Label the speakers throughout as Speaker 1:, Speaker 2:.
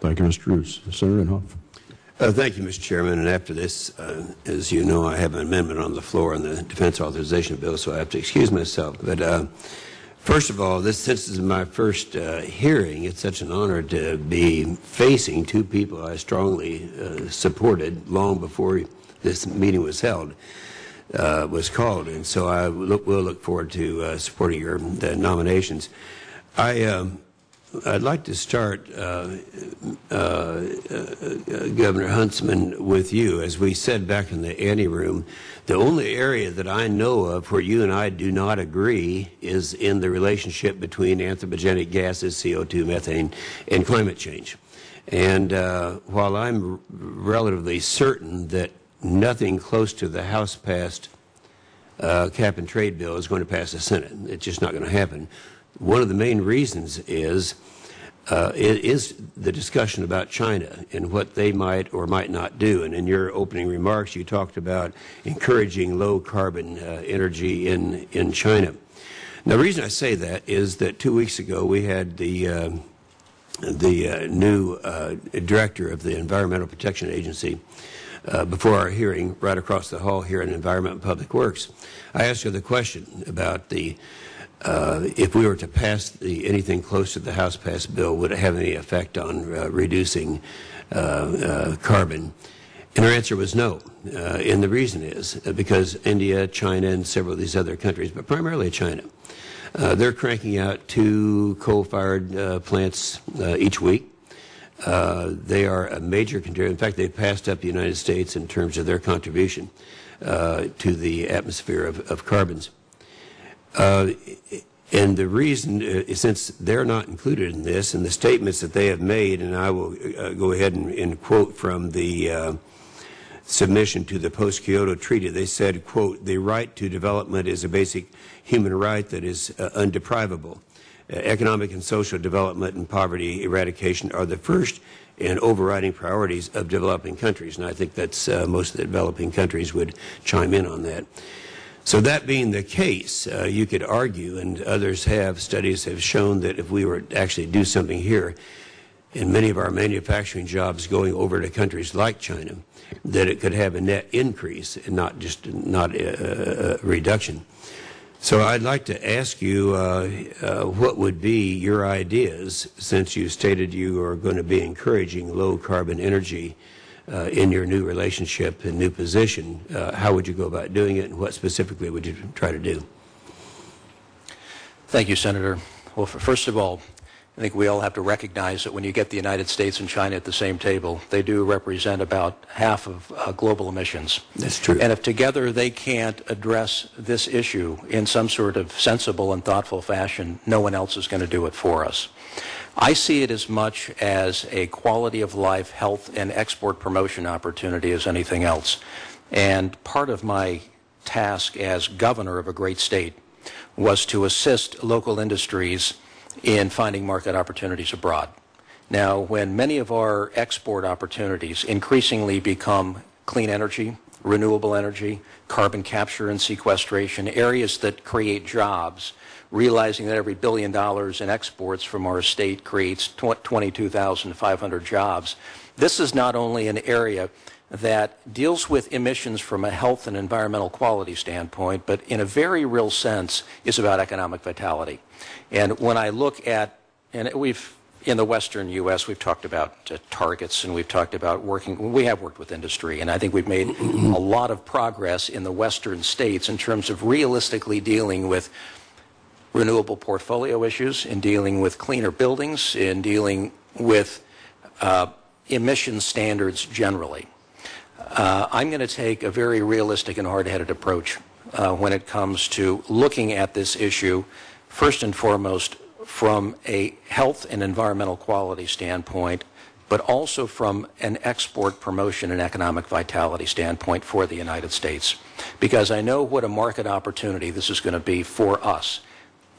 Speaker 1: Thank you, Mr. Roos. Senator Inhofe.
Speaker 2: Thank you, Mr. Chairman. And after this, as you know, I have an amendment on the floor on the Defense Authorization Bill, so I have to excuse myself. But first of all, since this is my first hearing, it's such an honor to be facing two people I strongly supported long before this meeting was held. Was called, and so I will look forward to supporting your nominations. I'd like to start, Governor Huntsman, with you. As we said back in the ante room, the only area that I know of where you and I do not agree is in the relationship between anthropogenic gases, CO2, methane, and climate change. And while I'm relatively certain that nothing close to the House-passed cap and trade bill is going to pass the Senate. It's just not going to happen. One of the main reasons is the discussion about China and what they might or might not do. And in your opening remarks, you talked about encouraging low-carbon energy in China. Now, the reason I say that is that 2 weeks ago we had the new director of the Environmental Protection Agency before our hearing right across the hall here in Environment and Public Works. I asked her the question about if we were to pass anything close to the House-passed bill, would it have any effect on reducing carbon? And her answer was no. And the reason is because India, China, and several of these other countries, but primarily China, they're cranking out 2 coal-fired plants each week. They are a major contributor. In fact, they passed up the United States in terms of their contribution to the atmosphere of carbons. And the reason, since they're not included in this, and the statements that they have made, and I will go ahead and quote from the submission to the post-Kyoto Treaty, they said, quote, "The right to development is a basic human right that is undeprivable. Economic and social development and poverty eradication are the first and overriding priorities of developing countries." And I think that's most of the developing countries would chime in on that. So that being the case, you could argue, and studies have shown that if we were to actually do something here, in many of our manufacturing jobs going over to countries like China, that it could have a net increase and not a reduction. So I'd like to ask you what would be your ideas, since you stated you are going to be encouraging low-carbon energy in your new relationship and new position. How would you go about doing it, and what specifically would you try to do?
Speaker 3: Thank you, Senator. Well, first of all, I think we all have to recognize that when you get the United States and China at the same table, they do represent about half of global emissions.
Speaker 2: That's true.
Speaker 3: And if together they can't address this issue in some sort of sensible and thoughtful fashion, no one else is going to do it for us. I see it as much as a quality of life, health, and export promotion opportunity as anything else. And part of my task as governor of a great state was to assist local industries in finding market opportunities abroad. Now, when many of our export opportunities increasingly become clean energy, renewable energy, carbon capture and sequestration, areas that create jobs, realizing that every $1 billion in exports from our state creates 22,500 jobs, this is not only an area that deals with emissions from a health and environmental quality standpoint, but in a very real sense is about economic vitality. And when I look at, and in the western U.S., we've talked about targets, and we've talked about we have worked with industry, and I think we've made a lot of progress in the western states in terms of realistically dealing with renewable portfolio issues, in dealing with cleaner buildings, in dealing with emission standards generally. I'm going to take a very realistic and hard-headed approach when it comes to looking at this issue, first and foremost from a health and environmental quality standpoint, but also from an export promotion and economic vitality standpoint for the United States. Because I know what a market opportunity this is going to be for us.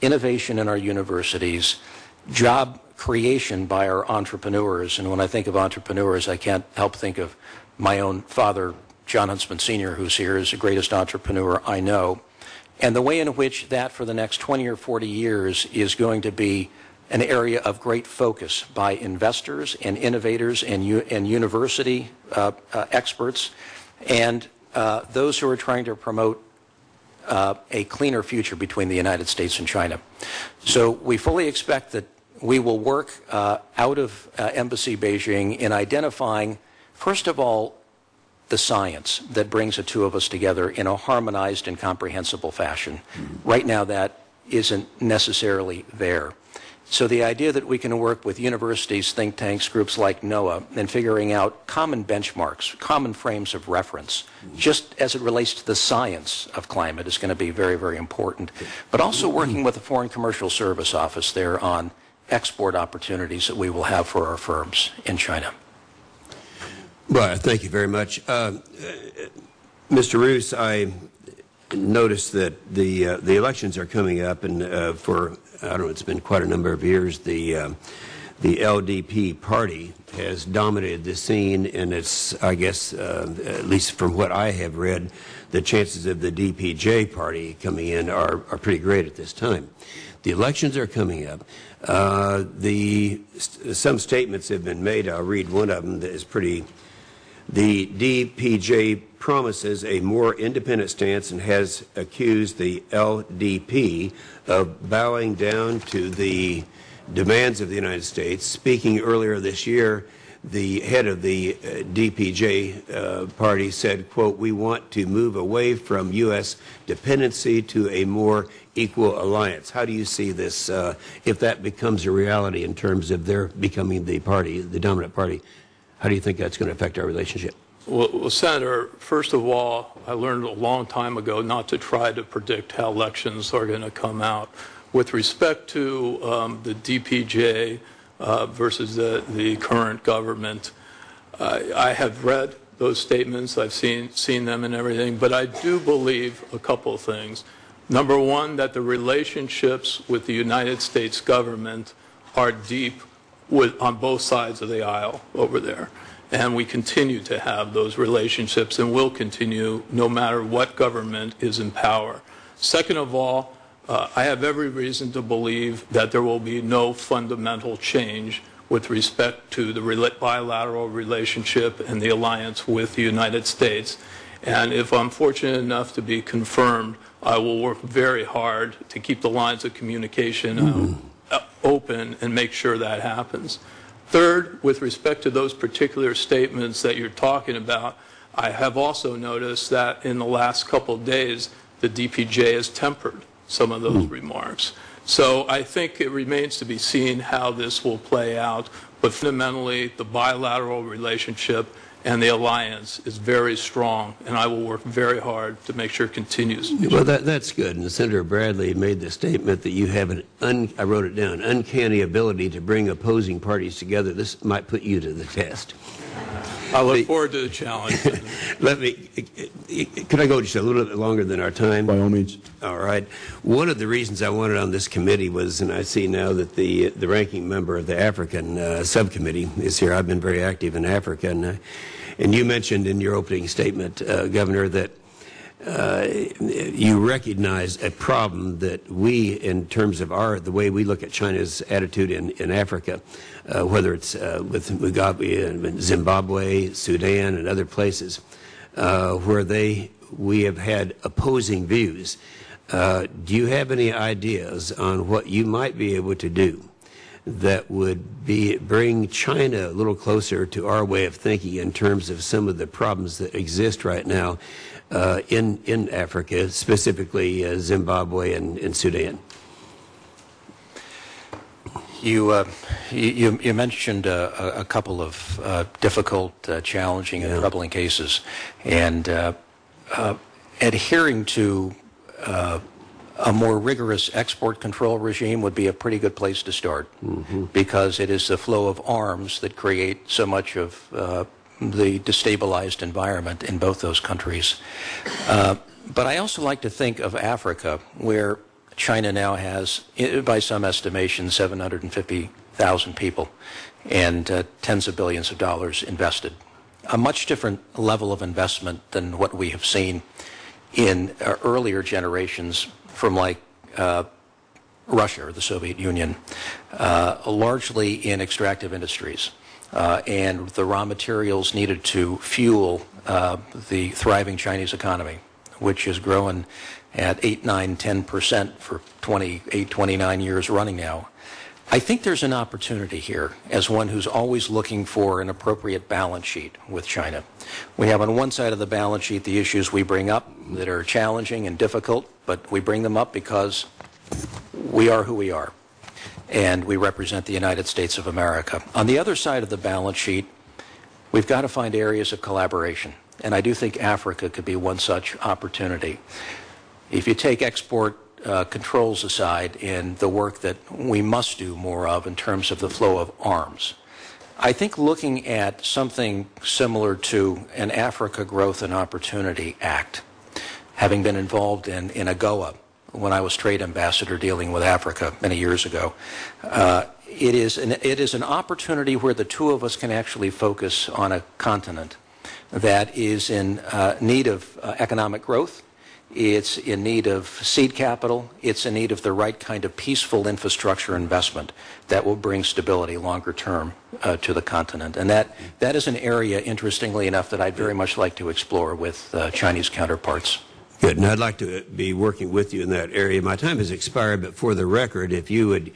Speaker 3: Innovation in our universities, job creation by our entrepreneurs, and when I think of entrepreneurs, I can't help think of my own father, Jon Huntsman Sr., who's here, is the greatest entrepreneur I know, and the way in which that for the next 20 or 40 years is going to be an area of great focus by investors and innovators and university experts and those who are trying to promote a cleaner future between the United States and China. So we fully expect that we will work out of Embassy Beijing in identifying, first of all, the science that brings the two of us together in a harmonized and comprehensible fashion. Right now that isn't necessarily there. So the idea that we can work with universities, think tanks, groups like NOAA, and figuring out common benchmarks, common frames of reference, just as it relates to the science of climate is going to be very, very important. But also working with the Foreign Commercial Service Office there on export opportunities that we will have for our firms in China.
Speaker 2: Well, thank you very much. Mr. Roos, I noticed that the elections are coming up, and for, I don't know, it's been quite a number of years, the LDP party has dominated the scene, and it's, I guess, at least from what I have read, the chances of the DPJ party coming in are pretty great at this time. The elections are coming up. Some statements have been made. I'll read one of them that is pretty. The DPJ promises a more independent stance and has accused the LDP of bowing down to the demands of the United States. Speaking earlier this year, the head of the DPJ party said, quote, "We want to move away from U.S. dependency to a more equal alliance." How do you see this if that becomes a reality in terms of their becoming the party, the dominant party? How do you think that's going to affect our relationship?
Speaker 4: Well, Senator, first of all, I learned a long time ago not to try to predict how elections are going to come out. With respect to the DPJ versus the current government, I have read those statements. I've seen them and everything. But I do believe a couple of things. Number one, that the relationships with the United States government are deep on both sides of the aisle over there. And we continue to have those relationships and will continue no matter what government is in power. Second of all, I have every reason to believe that there will be no fundamental change with respect to the bilateral relationship and the alliance with the United States. And if I'm fortunate enough to be confirmed, I will work very hard to keep the lines of communication open and make sure that happens. Third, with respect to those particular statements that you're talking about, I have also noticed that in the last couple of days, the DPJ has tempered some of those remarks. So I think it remains to be seen how this will play out, but fundamentally the bilateral relationship and the alliance is very strong, and I will work very hard to make sure it continues.
Speaker 2: Well, that's good. And Senator Bradley made the statement that you have I wrote it down, uncanny ability to bring opposing parties together. This might put you to the test.
Speaker 4: I look forward to the challenge.
Speaker 2: Could I go just a little bit longer than our time?
Speaker 1: By all means.
Speaker 2: All right. One of the reasons I wanted on this committee was, and I see now that the ranking member of the African subcommittee is here. I've been very active in Africa, and you mentioned in your opening statement, Governor, that you recognize a problem that we, in terms of the way we look at China's attitude in Africa, whether it's with Mugabe and Zimbabwe, Sudan, and other places, where we have had opposing views. Do you have any ideas on what you might be able to do that would bring China a little closer to our way of thinking in terms of some of the problems that exist right now in Africa, specifically Zimbabwe and Sudan?
Speaker 3: You mentioned a couple of difficult, challenging, and troubling cases, and adhering to a more rigorous export control regime would be a pretty good place to start, because it is the flow of arms that create so much of the destabilized environment in both those countries. But I also like to think of Africa, where China now has, by some estimation, 750,000 people and tens of billions of dollars invested. A much different level of investment than what we have seen in earlier generations from Russia or the Soviet Union, largely in extractive industries. And the raw materials needed to fuel the thriving Chinese economy, which is growing at 8, 9, 10% for 28, 29 years running now. I think there's an opportunity here as one who's always looking for an appropriate balance sheet with China. We have on one side of the balance sheet the issues we bring up that are challenging and difficult, but we bring them up because we are who we are, and we represent the United States of America. On the other side of the balance sheet, we've got to find areas of collaboration, and I do think Africa could be one such opportunity. If you take export controls aside in the work that we must do more of in terms of the flow of arms, I think looking at something similar to an Africa Growth and Opportunity Act, having been involved in AGOA when I was trade ambassador dealing with Africa many years ago, it is an opportunity where the two of us can actually focus on a continent that is in need of economic growth. It's in need of seed capital. It's in need of the right kind of peaceful infrastructure investment that will bring stability longer term to the continent. And that is an area, interestingly enough, that I'd very much like to explore with Chinese counterparts.
Speaker 2: Good, and I'd like to be working with you in that area. My time has expired, but for the record, if you would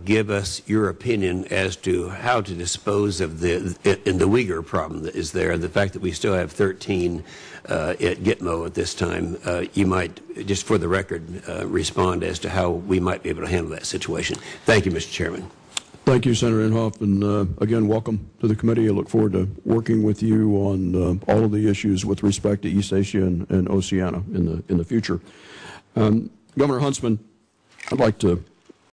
Speaker 2: give us your opinion as to how to dispose of the Uyghur problem that is there, and the fact that we still have 13 at Gitmo at this time, you might, just for the record, respond as to how we might be able to handle that situation. Thank you, Mr. Chairman.
Speaker 1: Thank you, Senator Inhofe, and again, welcome to the committee. I look forward to working with you on all of the issues with respect to East Asia and Oceania in the future. Governor Huntsman, I'd like to